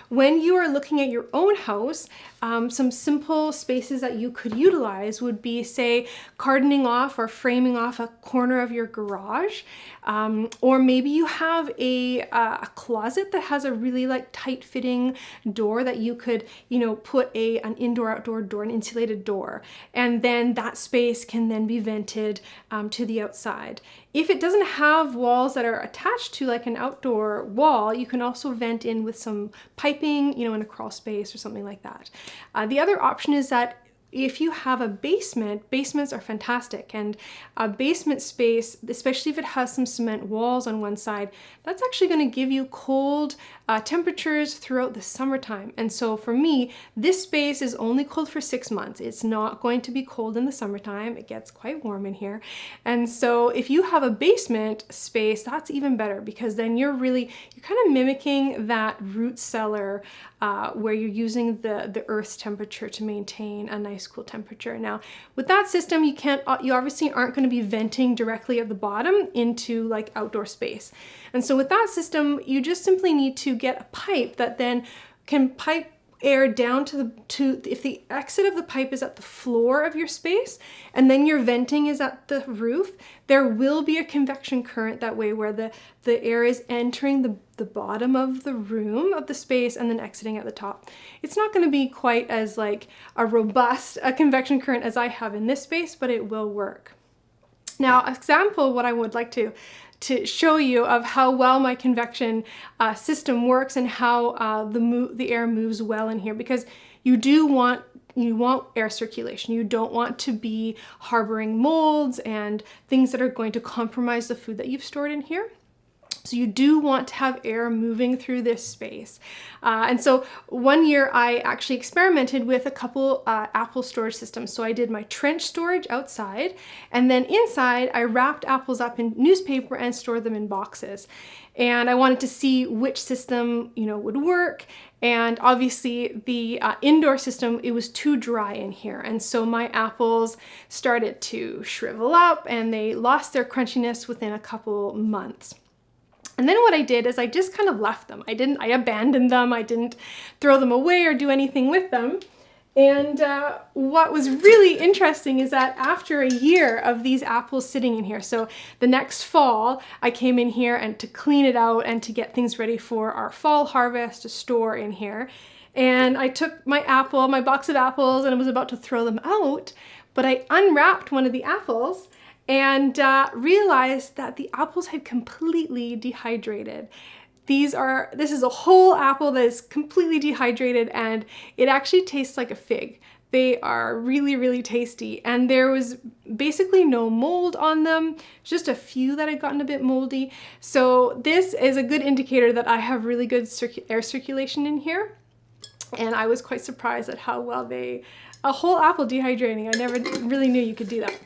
when you are looking at your own house, some simple spaces that you could utilize would be, say, cartoning off or framing off a corner of your garage. Or maybe you have a closet that has a really like tight fitting door that you could, you know, put an indoor-outdoor door, an insulated door, and then that space can then be vented to the outside. If it doesn't have walls that are attached to like an outdoor wall, you can also vent in with some piping, you know, in a crawl space or something like that. The other option is that if you have a basement, basements are fantastic, and a basement space, especially if it has some cement walls on one side, that's actually going to give you cold temperatures throughout the summertime. And so for me, this space is only cold for 6 months. It's not going to be cold in the summertime. It gets quite warm in here. And so if you have a basement space, that's even better, because then you're kind of mimicking that root cellar where you're using the earth's temperature to maintain a nice cool temperature. Now, with that system, you obviously aren't going to be venting directly at the bottom into like outdoor space. And so with that system, you just simply need to get a pipe that then can pipe air down if the exit of the pipe is at the floor of your space and then your venting is at the roof, there will be a convection current that way where the air is entering the bottom of the room of the space and then exiting at the top. It's not going to be quite as like a robust convection current as I have in this space, but it will work. Now, an example what I would like to show you of how well my convection system works and how the air moves well in here, because you want air circulation. You don't want to be harboring molds and things that are going to compromise the food that you've stored in here. So you do want to have air moving through this space. And so one year I actually experimented with a couple apple storage systems. So I did my trench storage outside, and then inside I wrapped apples up in newspaper and stored them in boxes. And I wanted to see which system, you know, would work. And obviously the indoor system, it was too dry in here. And so my apples started to shrivel up and they lost their crunchiness within a couple months. And then what I did is I just kind of left them. I abandoned them. I didn't throw them away or do anything with them. And what was really interesting is that after a year of these apples sitting in here, so the next fall, I came in here and to clean it out and to get things ready for our fall harvest to store in here. And I took my box of apples, and I was about to throw them out, but I unwrapped one of the apples and realized that the apples had completely dehydrated. This is a whole apple that is completely dehydrated, and it actually tastes like a fig. They are really, really tasty, and there was basically no mold on them, just a few that had gotten a bit moldy. So this is a good indicator that I have really good air circulation in here, and I was quite surprised at how well a whole apple dehydrating. I never really knew you could do that.